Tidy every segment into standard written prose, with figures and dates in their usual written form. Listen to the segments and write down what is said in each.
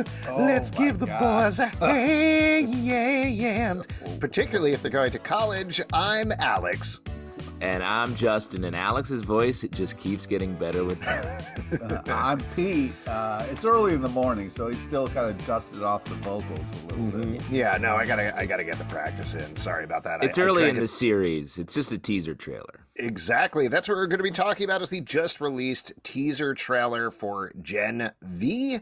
boys. Let's give the boys a hand. Particularly if they're going to college. I'm Alex. And I'm Justin, and Alex's voice, it just keeps getting better with time. I'm Pete. It's early in the morning, so he's still kind of dusted off the vocals a little bit. Yeah, no, I gotta get the practice in. Sorry about that. It's early in the series. It's just a teaser trailer. Exactly. That's what we're going to be talking about is the just released teaser trailer for Gen V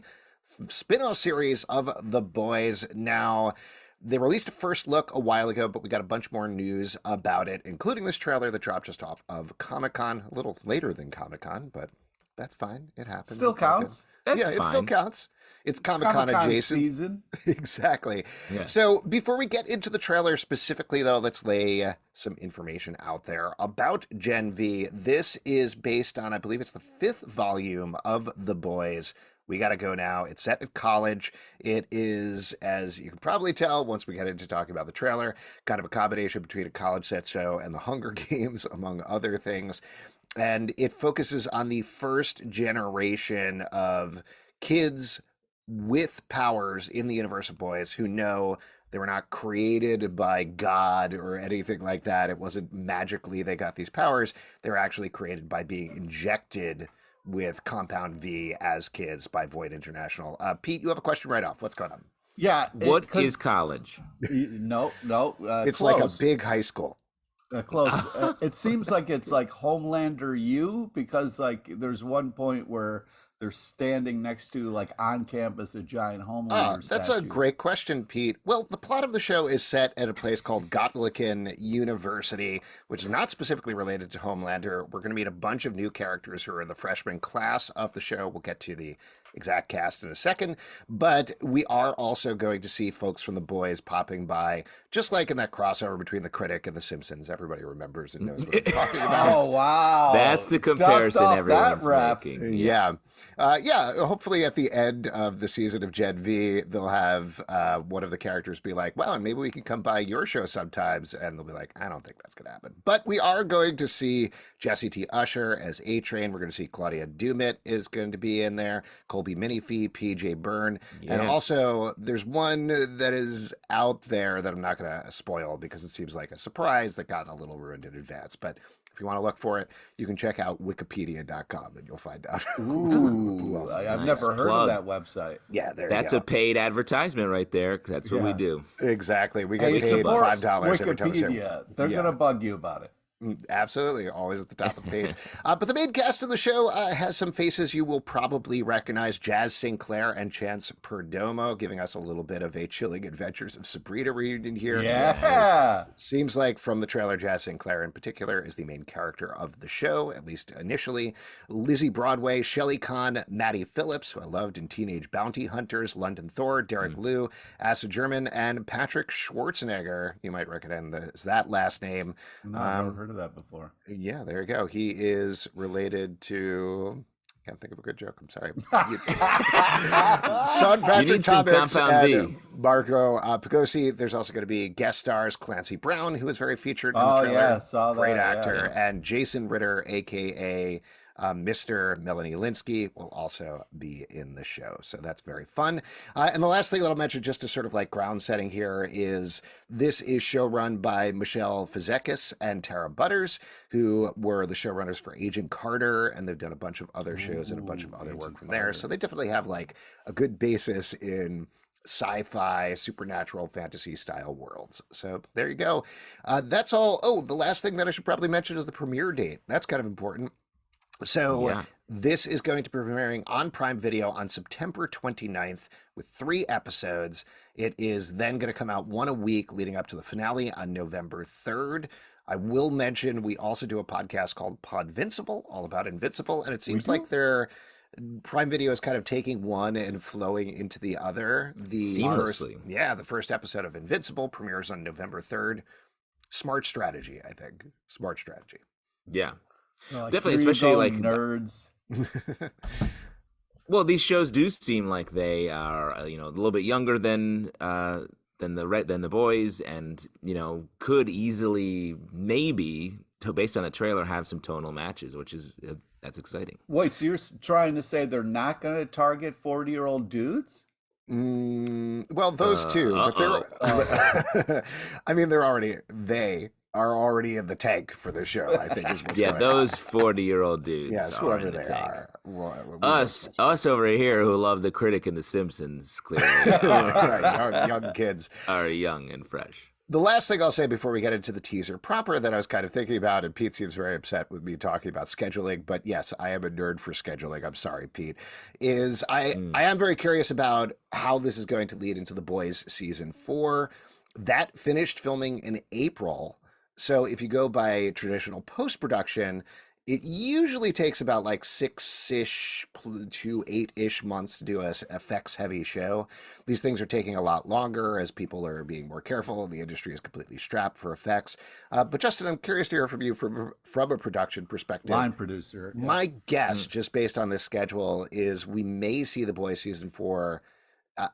spin-off series of The Boys. Now, they released a first look a while ago, but we got a bunch more news about it, including this trailer that dropped just off of Comic-Con, a little later than Comic-Con, but that's fine. It happens. Still counts. It still counts. It's Comic-Con adjacent. Season. Exactly. Yeah. So before we get into the trailer specifically, though, let's lay some information out there about Gen V. This is based on, I believe it's the 5th volume of The Boys. We got to go now. It's set at college. It is, as you can probably tell, once we get into talking about the trailer, kind of a combination between a college set show and the Hunger Games, among other things. And it focuses on the first generation of kids with powers in the universe of Boys who know they were not created by God or anything like that. It wasn't magically they got these powers. They were actually created by being injected with Compound V as kids by Void International. Pete, you have a question right off. What's going on? Yeah. What is college? No. It's close. like a big high school. Close. It seems like it's like Homelander U, because like there's one point where they're standing next to, like, on campus, a giant Homelander That's statue. a great question, Pete. Well, the plot of the show is set at a place called Godolkin University, which is not specifically related to Homelander. We're going to meet a bunch of new characters who are in the freshman class of the show. We'll get to the exact cast in a second, but we are also going to see folks from The Boys popping by, just like in that crossover between The Critic and The Simpsons. Everybody remembers and knows what I'm talking about. Oh, wow. That's the comparison everyone's making. Yeah. Hopefully at the end of the season of Gen V, they'll have one of the characters be like, well, maybe we can come by your show sometimes. And they'll be like, I don't think that's going to happen. But we are going to see Jesse T. Usher as A-Train. We're going to see Claudia Dumit is going to be in there. Colby Minifee, PJ Byrne. Yeah. And also there's one that is out there that I'm not going to spoil because it seems like a surprise that got a little ruined in advance. But if you want to look for it, you can check out wikipedia.com and you'll find out. Ooh, I've never heard of that website. Yeah, that's a paid advertisement right there. That's what we do. Exactly. We get paid $5 every time we say They're going to bug you about it. Absolutely, always at the top of the page. But the main cast of the show has some faces you will probably recognize. Jazz Sinclair and Chance Perdomo giving us a little bit of a Chilling Adventures of Sabrina reunion here. Yeah. Seems like from the trailer, Jazz Sinclair in particular is the main character of the show, at least initially. Lizzie Broadway, Shelley Kahn, Maddie Phillips, who I loved in Teenage Bounty Hunters, London Thor, Derek Liu, Asa German, and Patrick Schwarzenegger. You might recognize that last name. No, I've never heard of that before. Yeah, there you go. He is related to... Can't think of a good joke. I'm sorry. Son Patrick Thomas and Marco Pagosi. There's also going to be guest stars Clancy Brown, who is very featured in the trailer. Yeah, saw that. Great actor. Yeah. And Jason Ritter, a.k.a. Mr. Melanie Linsky, will also be in the show. So that's very fun. And the last thing that I'll mention, just to sort of like ground setting here, is this is showrun by Michelle Fizekis and Tara Butters, who were the showrunners for Agent Carter, and they've done a bunch of other shows and a bunch of other work from there. So they definitely have like a good basis in sci-fi, supernatural, fantasy style worlds. So there you go. That's all. Oh, the last thing that I should probably mention is the premiere date. That's kind of important. So this is going to be premiering on Prime Video on September 29th with 3 episodes. It is then going to come out one a week leading up to the finale on November 3rd. I will mention we also do a podcast called Podvincible, all about Invincible, and it seems like their Prime Video is kind of taking one and flowing into the other. Seamlessly. The first episode of Invincible premieres on November 3rd. Smart strategy, I think. Smart strategy. Yeah. Like, definitely, especially like nerds. Well, these shows do seem like they are, a little bit younger than the boys, and could easily maybe, based on the trailer, have some tonal matches, which is that's exciting. Wait, so you're trying to say they're not going to target 40-year-old dudes? Well, those two, but Uh-oh. I mean, they are already in the tank for the show, I think is what's Yeah, going on. those 40-year-old dudes Yes, are in whoever the they tank. are. Well, we know Us, what's us over here who love the critic and the Simpsons clearly right, young kids. are young and fresh. The last thing I'll say before we get into the teaser proper that I was kind of thinking about, and Pete seems very upset with me talking about scheduling, but yes, I am a nerd for scheduling. I'm sorry, Pete. Is I Mm. am very curious about how this is going to lead into The Boys season 4. That finished filming in April. So if you go by traditional post-production, it usually takes about like 6-ish to 8-ish months to do a effects heavy show. These things are taking a lot longer as people are being more careful. The industry is completely strapped for effects. But Justin, I'm curious to hear from you from a production perspective. Line producer. Yeah. My guess, Mm. just based on this schedule, is we may see The Boys season 4.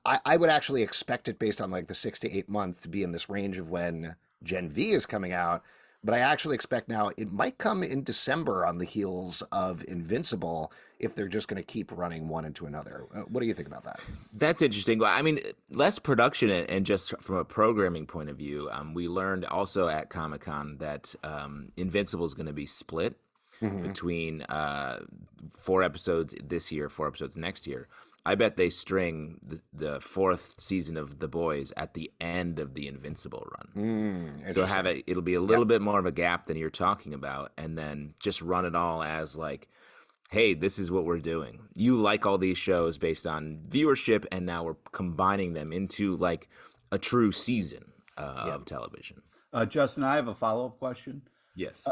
I would actually expect it based on like the 6 to 8 months to be in this range of when Gen V is coming out. But I actually expect now it might come in December on the heels of Invincible if they're just going to keep running one into another. What do you think about that? That's interesting. Well, I mean, less production and just from a programming point of view, we learned also at Comic-Con that Invincible is going to be split Mm-hmm. between 4 episodes this year, 4 episodes next year. I bet they string the fourth season of The Boys at the end of the Invincible run. So have Interesting. it'll be a Yep. little bit more of a gap than you're talking about, and then just run it all as like, hey, this is what we're doing. You like all these shows based on viewership, and now we're combining them into like a true season Yep. of television. Justin, I have a follow-up question. Yes.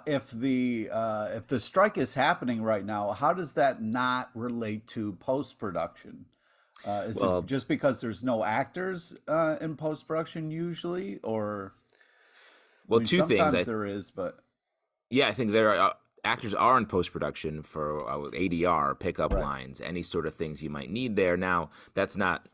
If the strike is happening right now, how does that not relate to post-production? Is it Well, just because there's no actors in post-production usually, or I mean, two things. sometimes there is, but Yeah, I think there are actors are in post production for ADR, pickup right. lines, any sort of things you might need there. Now, that's not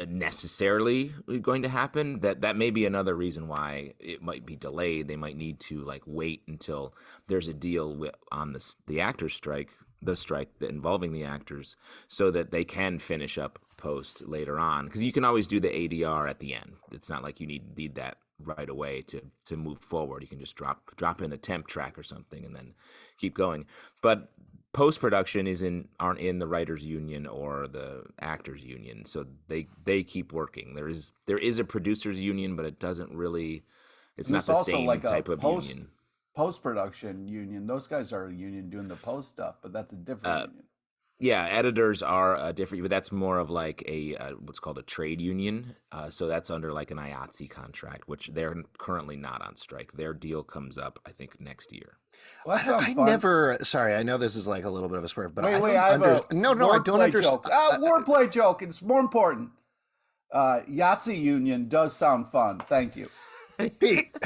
necessarily going to happen. That may be another reason why it might be delayed. They might need to like wait until there's a deal on the actors strike, the strike that involving the actors, so that they can finish up post later on. Because you can always do the ADR at the end. It's not like you need that right away to move forward. You can just drop in a temp track or something and then keep going. But post production aren't in the writers union or the actors union, so they keep working. There is a producers union, but it doesn't really. It's not There's the also same like a type of union. post-production union. Those guys are a union doing the post stuff, but that's a different union. Yeah, editors are different, but that's more of like a what's called a trade union. So that's under like an IATSE contract, which they're currently not on strike. Their deal comes up, I think, next year. Well, that sounds I fun. never. Sorry, I know this is like a little bit of a swerve, but Wait, I I have a No, I don't wordplay joke. understand. Wordplay joke. It's more important. Yahtzee union does sound fun. Thank you. Pete.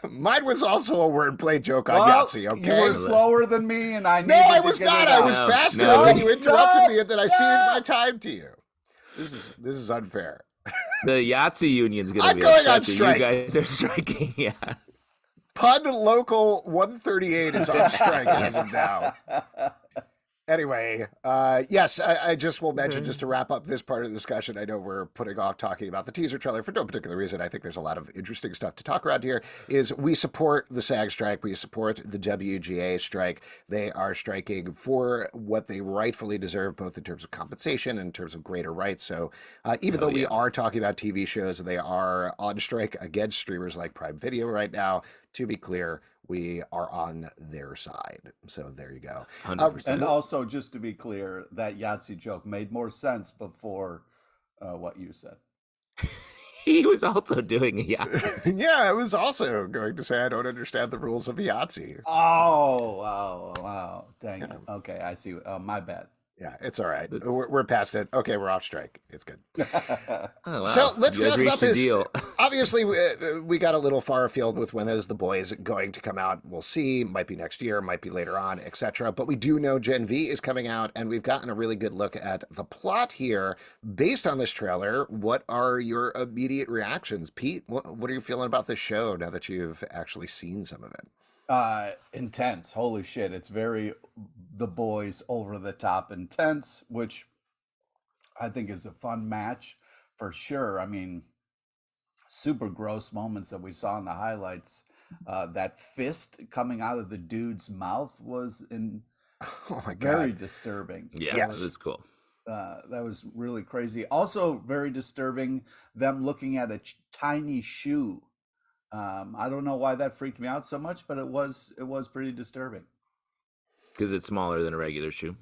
Mine was also a wordplay joke on Well, Yahtzee, you were okay? slower than me, and I No, needed I to was get not. it I out. was No, faster, no, and then you interrupted no, me, and then I ceded my time to you. This is unfair. The Yahtzee union's going to I'm be going on upset that strike. you guys are striking. Yeah. Pun Local 138 is on strike as of now. Anyway, yes, I just will mention, just to wrap up this part of the discussion, I know we're putting off talking about the teaser trailer for no particular reason. I think there's a lot of interesting stuff to talk around here, is we support the SAG strike. We support the WGA strike. They are striking for what they rightfully deserve, both in terms of compensation and in terms of greater rights. So even though we are talking about TV shows, they are on strike against streamers like Prime Video right now. To be clear, we are on their side. So there you go. 100%. And also, just to be clear, that Yahtzee joke made more sense before what you said. He was also doing a Yahtzee. Yeah, I was also going to say I don't understand the rules of Yahtzee. Oh, wow. Dang it. Okay, I see. My bad. Yeah, it's all right. We're past it. Okay, we're off strike. It's good. Oh, wow. So let's You guys talk about reached a this. deal. Obviously, we got a little far afield with when is The Boys going to come out. We'll see. Might be next year, might be later on, etc. But we do know Gen V is coming out, and we've gotten a really good look at the plot here based on this trailer. What are your immediate reactions, Pete? What are you feeling about this show now that you've actually seen some of it? Intense. Holy shit. It's very The Boys over the top intense, which I think is a fun match for sure. I mean, super gross moments that we saw in the highlights. That fist coming out of the dude's mouth was Oh my very God. disturbing. Yeah, That it Yes. was was cool. that was really crazy. Also, very disturbing. Them looking at a tiny shoe. I don't know why that freaked me out so much, but it was pretty disturbing. Because it's smaller than a regular shoe.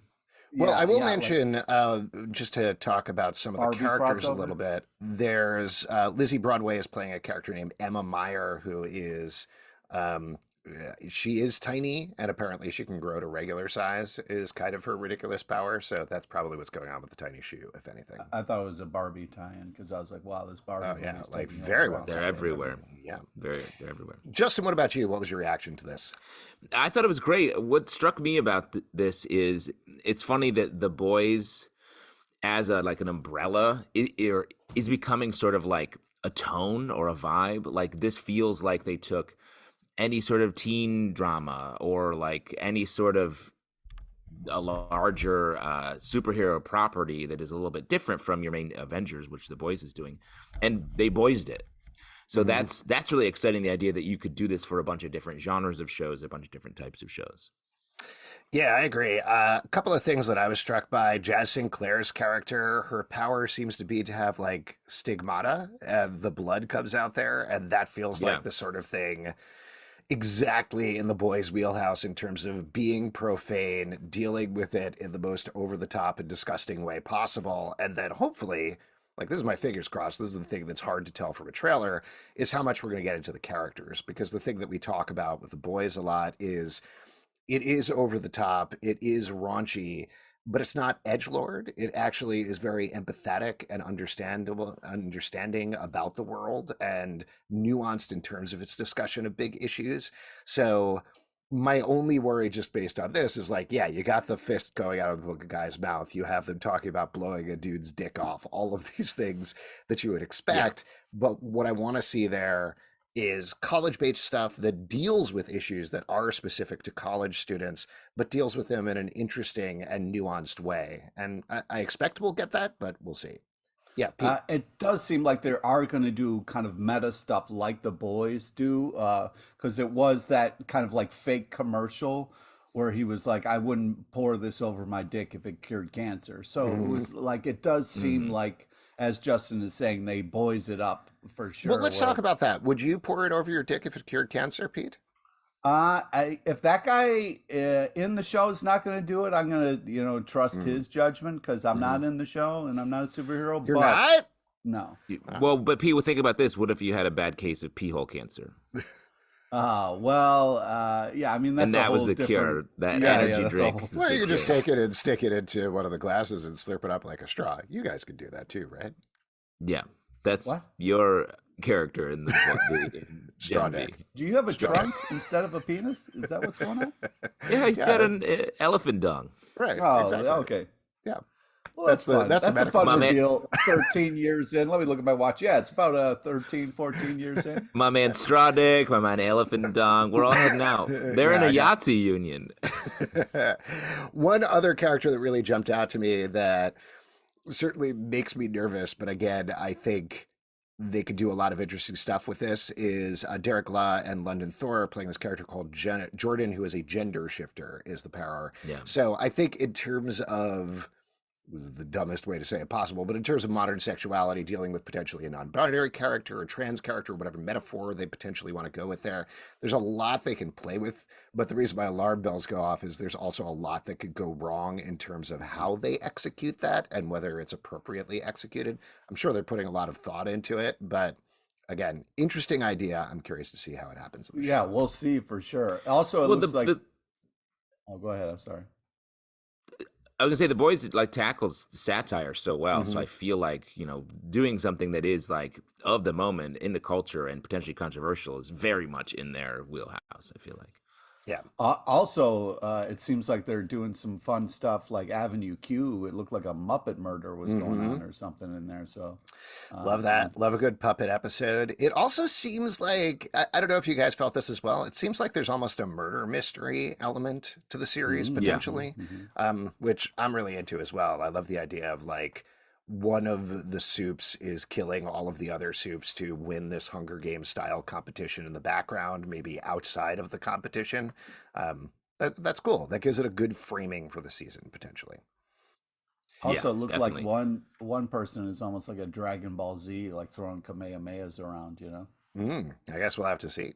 Well, I Yeah, will yeah, like mention, just to talk about some of the Barbie characters a crossover. little bit, there's Lizzie Broadway is playing a character named Emma Meyer, who is, she is tiny, and apparently she can grow to regular size, is kind of her ridiculous power. So that's probably what's going on with the tiny shoe, if anything. I thought it was a Barbie tie-in because I was like, wow, this Barbie Oh, yeah, movie's like taking very over well after They're timed. everywhere. Yeah. They're everywhere. Justin, what about you? What was your reaction to this? I thought it was great. What struck me about this is it's funny that the boys, as a like an umbrella, is becoming sort of like a tone or a vibe. Like this feels like they took any sort of teen drama or like any sort of a larger superhero property that is a little bit different from your main Avengers, which the boys is doing, and they boysed it. So that's really exciting. The idea that you could do this for a bunch of different genres of shows, a bunch of different types of shows. Yeah, I agree. A couple of things that I was struck by. Jazz Sinclair's character, her power seems to be to have like stigmata, and the blood comes out there, and that feels Yeah. like the sort of thing exactly in the boys' wheelhouse in terms of being profane, dealing with it in the most over the top and disgusting way possible, and then hopefully, like this is my fingers crossed, this is the thing that's hard to tell from a trailer, is how much we're going to get into the characters. Because the thing that we talk about with the boys a lot is it is over the top, it is raunchy, but it's not edgelord. It actually is very empathetic and understanding about the world and nuanced in terms of its discussion of big issues. So my only worry just based on this is like, yeah, you got the fist going out of the guy's mouth. You have them talking about blowing a dude's dick off, all of these things that you would Yeah. expect. But what I want to see there is college-based stuff that deals with issues that are specific to college students, but deals with them in an interesting and nuanced way. And I expect we'll get that, but we'll see. Yeah, Pete. It does seem like they are going to do kind of meta stuff like the boys do, because it was that kind of like fake commercial where he was like, "I wouldn't pour this over my dick if it cured cancer." So it was like it does seem like, as Justin is saying, they boys it up for sure. Well, let's where talk about that. Would you pour it over your dick if it cured cancer, Pete? if that guy in the show is not going to do it, I'm going to, trust his judgment because I'm not in the show and I'm not a superhero. You're but not? no. Well, but Pete, think about this. What if you had a bad case of pee hole cancer? Yeah. I mean, that's And a that was whole the different. cure. That Yeah, energy that's a drink. whole- is Well, the you could just cure. take it and stick it into one of the glasses and slurp it up like a straw. You guys could do that too, right? Yeah, that's What? your character in the Straw Gen V. dick. Do you have a trunk instead of a penis? Is that what's going on? Yeah, he's Yeah, got an elephant dung. Right. Oh, exactly. okay. Yeah. Well, That's that's the- fun. that's the That's a medical- fun My man- reveal. 13 years in. Let me look at my watch. Yeah, it's about 13, 14 years in. My man Straw Dick, my man Elephant Dung. We're all heading out. They're in Yeah, a I got- Yahtzee union. One other character that really jumped out to me that certainly makes me nervous, but again, I think they could do a lot of interesting stuff with this is Derek Law and London Thor playing this character called Jordan, who is a gender shifter, is the power. Yeah. So I think in terms of, this is the dumbest way to say it possible, but in terms of modern sexuality, dealing with potentially a non-binary character or trans character, whatever metaphor they potentially want to go with there's a lot they can play with. But the reason my alarm bells go off is there's also a lot that could go wrong in terms of how they execute that and whether it's appropriately executed. I'm sure they're putting a lot of thought into it, but again, interesting idea. I'm curious to see how it happens. in the Yeah, show. we'll see for sure. Also, it Well, looks like. Oh, go ahead. I'm sorry. I was gonna say the boys like tackles satire so well, so Mhm. I feel like doing something that is like of the moment in the culture and potentially controversial is very much in their wheelhouse. I feel like. Yeah. Also, it seems like they're doing some fun stuff like Avenue Q. It looked like a Muppet murder was going on or something in there. So, Love that. Love a good puppet episode. It also seems like, I don't know if you guys felt this as well. It seems like there's almost a murder mystery element to the series, Mhm. potentially, Mhm. which I'm really into as well. I love the idea of like, one of the soups is killing all of the other soups to win this Hunger Games style competition in the background, maybe outside of the competition. That's cool. That gives it a good framing for the season potentially. Yeah, Also, it looked like definitely. one person is almost like a Dragon Ball Z, like throwing Kamehamehas around, you know? I guess we'll have to see.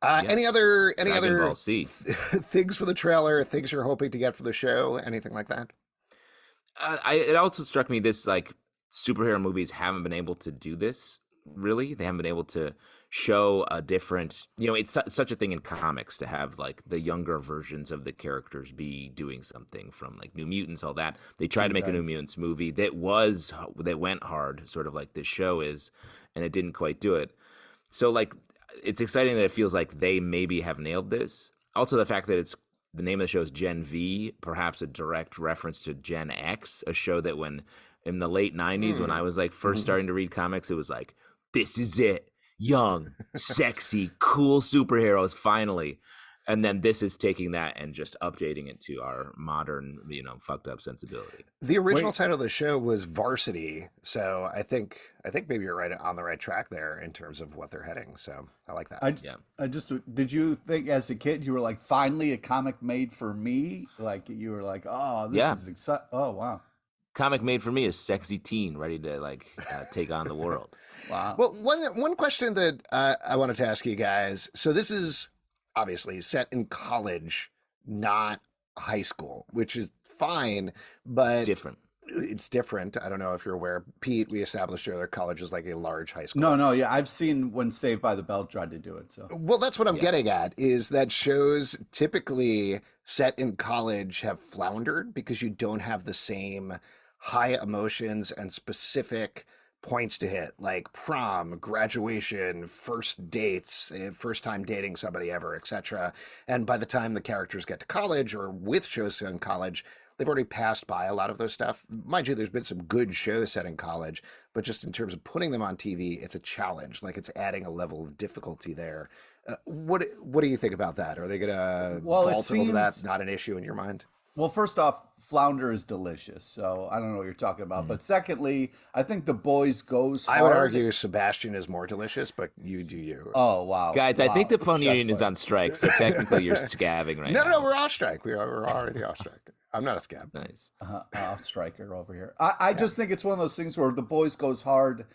Yeah, Any Dragon other Ball Z. things for the trailer? Things you're hoping to get for the show? Anything like that? It also struck me this like superhero movies haven't been able to do this really. They haven't been able to show a different. It's such a thing in comics to have like the younger versions of the characters be doing something from like New Mutants, all that. They tried Teen to make a New Titans. Mutants movie that went hard, sort of like this show is, and it didn't quite do it. So like it's exciting that it feels like they maybe have nailed this. Also, the fact that it's the name of the show is Gen V, perhaps a direct reference to Gen X, a show that when in the late 90s, when I Hmm. was like first Mhm. starting to read comics, it was like, this is it. Young, sexy, cool superheroes, finally. And then this is taking that and just updating it to our modern, fucked up sensibility. The original Wait, title of the show was Varsity, so I think maybe you're right on the right track there in terms of what they're heading. So I like that. I, Yeah. I just, did you think as a kid, you were like, finally a comic made for me? Like, you were like, oh, this Yeah. is exciting. Oh, wow. Comic made for me is sexy teen ready to like take on the world. Wow. Well, one question that I wanted to ask you guys. So this is obviously set in college, not high school, which is fine, but Different. it's different. I don't know if you're aware, Pete. We established earlier, college is like a large high No, school. no, yeah, I've seen when Saved by the Bell tried to do it. So, Well, that's what I'm Yeah. getting at is that shows typically set in college have floundered because you don't have the same high emotions and specific points to hit, like prom, graduation, first dates, first time dating somebody ever, etc. And by the time the characters get to college or with shows set in college, they've already passed by a lot of those stuff. Mind you, there's been some good shows set in college, but just in terms of putting them on TV, it's a challenge. Like it's adding a level of difficulty there. What do you think about that? Are they gonna well, it vault over that? seems, Not an issue in your mind? well, first off, flounder is delicious. So I don't know what you're talking about. Mm. But secondly, I think the boys goes I would hard. argue Sebastian is more delicious, but you do you. Oh, wow. Guys, I think Wow. the phone Shots union is fired. on strike, so technically you're scabbing right No, no, no, now. we're off strike. We're already off strike. I'm not a scab. Nice. Striker over here. I just think it's one of those things where the boys goes hard.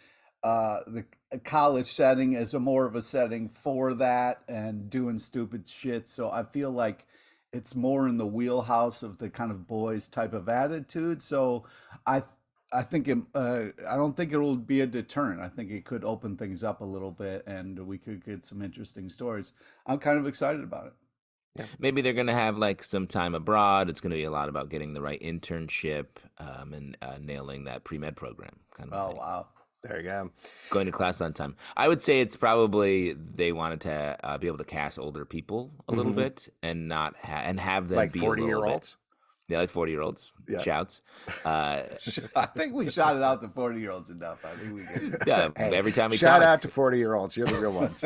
The college setting is a more of a setting for that and doing stupid shit. So I feel like it's more in the wheelhouse of the kind of boys type of attitude. So I I think I don't think it will be a deterrent. I think it could open things up a little bit, and we could get some interesting stories. I'm kind of excited about it. Maybe they're going to have like some time abroad. It's going to be a lot about getting the right internship and nailing that pre-med program kind of Oh thing. wow! There you go. Going to class on time. I would say it's probably they wanted to be able to cast older people a little Mhm. bit and not and have them Like be a 40-year little bit. olds. Yeah, like 40-year-olds. Yeah. Shouts. Uh, I think we shot it out to 40-year-olds enough. I think we get yeah, Hey, every time we shout talk. out to 40-year-olds. You're the real ones.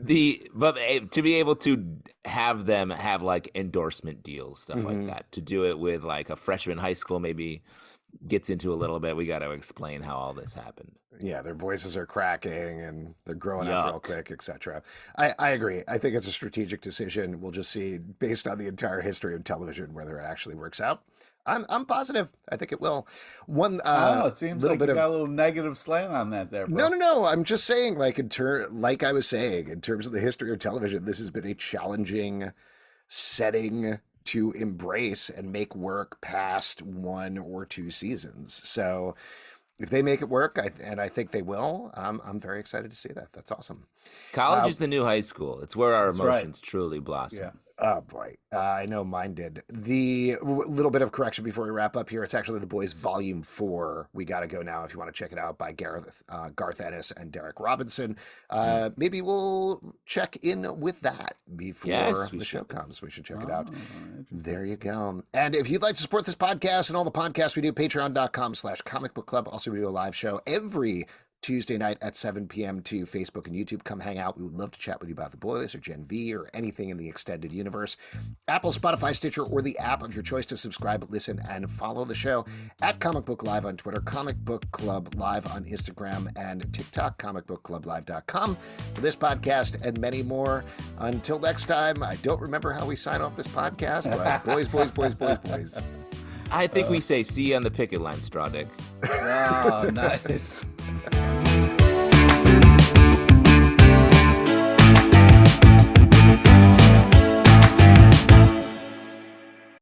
To be able to have them have like endorsement deals, stuff like Mhm. that. To do it with like a freshman high school maybe gets into a little bit. We got to explain how all this happened. Yeah, their voices are cracking and they're growing up real Yuck. quick, etc. I agree. I think it's a strategic decision. We'll just see based on the entire history of television whether it actually works out. I'm positive. I think it will. One I don't know. It seems little like bit you of got a little negative slant on that there, no, bro. no, no. I'm just saying, like like I was saying, in terms of the history of television, this has been a challenging setting to embrace and make work past one or two seasons. So if they make it work, and I think they will, I'm very excited to see that. That's awesome. College Uh, is the new high school. It's where our That's right. emotions truly blossom. Yeah. Oh boy, I know mine did. The little bit of correction before we wrap up here. It's actually The Boys Volume 4. We got to go now if you want to check it out by Garth Ennis and Derek Robinson. Maybe we'll check in with that before Yes, we the show should. comes. We should check it out. Oh, interesting. There you go. And if you'd like to support this podcast and all the podcasts we do, patreon.com/comic book club. Also, we do a live show every Tuesday night at 7 p.m. to Facebook and YouTube. Come hang out. We would love to chat with you about The Boys or Gen V or anything in the extended universe. Apple, Spotify, Stitcher, or the app of your choice to subscribe, listen, and follow the show at Comic Book Live on Twitter, Comic Book Club Live on Instagram and TikTok, comicbookclublive.com for this podcast and many more. Until next time, I don't remember how we sign off this podcast, but boys, boys, boys, boys, boys. I think we say see you on the picket line, Straw Dick. Oh, nice.